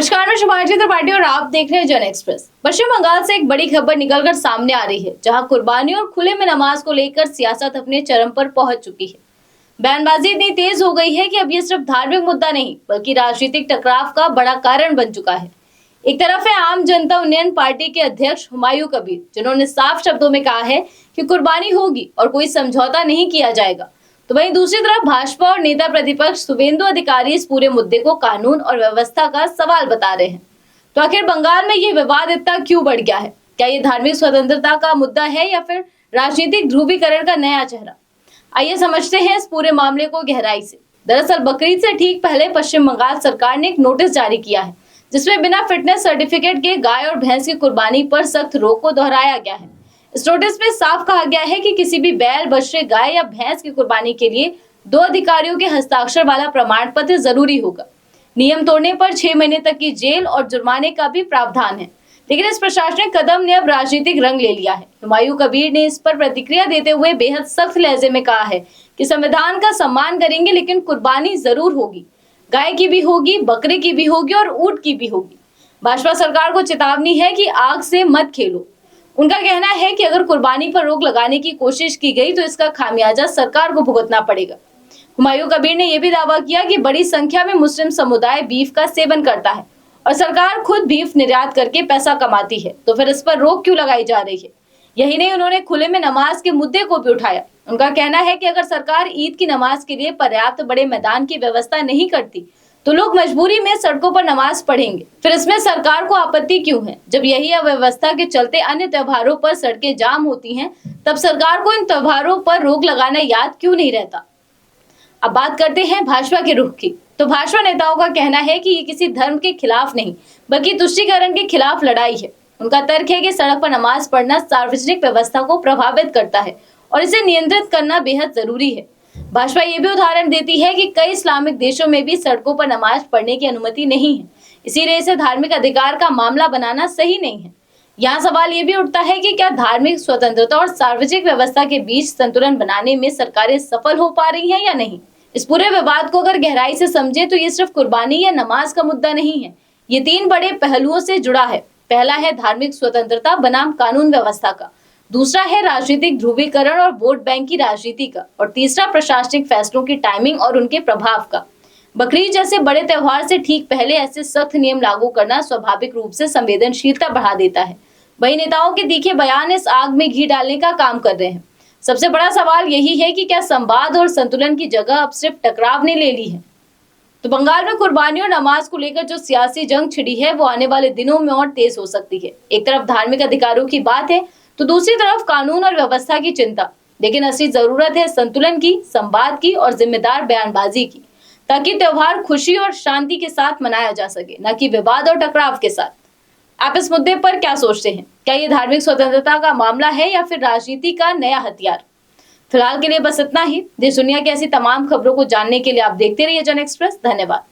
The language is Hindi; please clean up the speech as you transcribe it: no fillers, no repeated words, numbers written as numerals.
नमस्कार, मैं शुभांशी त्रिपाठी और आप देख रहे हैं जन एक्सप्रेस। पश्चिम बंगाल से एक बड़ी खबर निकलकर सामने आ रही है, जहां कुर्बानी और खुले में नमाज को लेकर सियासत अपने चरम पर पहुंच चुकी है। बयानबाजी इतनी तेज हो गई है कि अब ये सिर्फ धार्मिक मुद्दा नहीं बल्कि राजनीतिक टकराव का बड़ा कारण बन चुका है। एक तरफ है आम जनता उन्नयन पार्टी के अध्यक्ष हुमायूं कबीर, जिन्होंने साफ शब्दों में कहा है कि कुर्बानी होगी और कोई समझौता नहीं किया जाएगा। तो वहीं दूसरी तरफ भाजपा और नेता प्रतिपक्ष शुवेंदु अधिकारी इस पूरे मुद्दे को कानून और व्यवस्था का सवाल बता रहे हैं। तो आखिर बंगाल में ये विवाद इतना क्यों बढ़ गया है? क्या ये धार्मिक स्वतंत्रता का मुद्दा है या फिर राजनीतिक ध्रुवीकरण का नया चेहरा? आइए समझते हैं इस पूरे मामले को गहराई से। दरअसल बकरीद से ठीक पहले पश्चिम बंगाल सरकार ने एक नोटिस जारी किया है, जिसमें बिना फिटनेस सर्टिफिकेट के गाय और भैंस की कुर्बानी पर सख्त रोक को दोहराया गया है। इस नोटिस में साफ कहा गया है कि किसी भी बैल, बछड़े, गाय या भैंस की कुर्बानी के लिए 2 अधिकारियों के हस्ताक्षर वाला प्रमाण पत्र जरूरी होगा। नियम तोड़ने पर 6 महीने तक की जेल और जुर्माने का भी प्रावधान है। लेकिन इस प्रशासनिक कदम ने अब राजनीतिक रंग ले लिया है। हुमायूं कबीर ने इस पर प्रतिक्रिया देते हुए बेहद सख्त लहजे में कहा है कि संविधान का सम्मान करेंगे, लेकिन कुर्बानी जरूर होगी। गाय की भी होगी, बकरे की भी होगी और ऊंट की भी होगी। भाजपा सरकार को चेतावनी है कि आग से मत खेलो। उनका कहना है कि अगर कुर्बानी पर रोक लगाने की कोशिश की गई तो इसका खामियाजा सरकार को भुगतना पड़ेगा। हुमायूं कबीर ने यह भी दावा किया कि बड़ी संख्या में मुस्लिम समुदाय बीफ का सेवन करता है और सरकार खुद बीफ निर्यात करके पैसा कमाती है, तो फिर इस पर रोक क्यों लगाई जा रही है? यही नहीं, उन्होंने खुले में नमाज के मुद्दे को भी उठाया। उनका कहना है कि अगर सरकार ईद की नमाज के लिए पर्याप्त बड़े मैदान की व्यवस्था नहीं करती तो लोग मजबूरी में सड़कों पर नमाज पढ़ेंगे। फिर इसमें सरकार को आपत्ति क्यों है? जब यही अव्यवस्था के चलते अन्य त्योहारों पर सड़कें जाम होती हैं, तब सरकार को इन त्योहारों पर रोक लगाना याद क्यों नहीं रहता? अब बात करते हैं भाजपा के रुख की। तो भाजपा नेताओं का कहना है कि ये किसी धर्म के खिलाफ नहीं बल्कि तुष्टीकरण के खिलाफ लड़ाई है। उनका तर्क है कि सड़क पर नमाज पढ़ना सार्वजनिक व्यवस्था को प्रभावित करता है और इसे नियंत्रित करना बेहद जरूरी है। भाजपा ये भी उदाहरण देती है कि कई इस्लामिक देशों में भी सड़कों पर नमाज पढ़ने की अनुमति नहीं है, इसीलिए इसे धार्मिक अधिकार का मामला बनाना सही नहीं है। यहाँ सवाल ये भी उठता है कि क्या धार्मिक स्वतंत्रता और सार्वजनिक व्यवस्था के बीच संतुलन बनाने में सरकारें सफल हो पा रही हैं या नहीं? इस पूरे विवाद को अगर गहराई से समझे तो ये सिर्फ कुर्बानी या नमाज का मुद्दा नहीं है, ये 3 बड़े पहलुओं से जुड़ा है। पहला है धार्मिक स्वतंत्रता बनाम कानून व्यवस्था का, दूसरा है राजनीतिक ध्रुवीकरण और वोट बैंक की राजनीति का, और तीसरा प्रशासनिक फैसलों की टाइमिंग और उनके प्रभाव का। बकरीद जैसे बड़े त्योहार से ठीक पहले ऐसे सख्त नियम लागू करना स्वाभाविक रूप से संवेदनशीलता बढ़ा देता है। वही नेताओं के तीखे बयान इस आग में घी डालने का काम कर रहे हैं। सबसे बड़ा सवाल यही है कि क्या संवाद और संतुलन की जगह अब सिर्फ टकराव ने ले ली है? तो बंगाल में कुर्बानी और नमाज को लेकर जो सियासी जंग छिड़ी है वो आने वाले दिनों में और तेज हो सकती है। एक तरफ धार्मिक अधिकारों की बात है तो दूसरी तरफ कानून और व्यवस्था की चिंता। लेकिन असली जरूरत है संतुलन की, संवाद की और जिम्मेदार बयानबाजी की, ताकि त्योहार खुशी और शांति के साथ मनाया जा सके, न कि विवाद और टकराव के साथ। आप इस मुद्दे पर क्या सोचते हैं? क्या ये धार्मिक स्वतंत्रता का मामला है या फिर राजनीति का नया हथियार? फिलहाल के लिए बस इतना ही। देश दुनिया की ऐसी तमाम खबरों को जानने के लिए आप देखते रहिए जन एक्सप्रेस। धन्यवाद।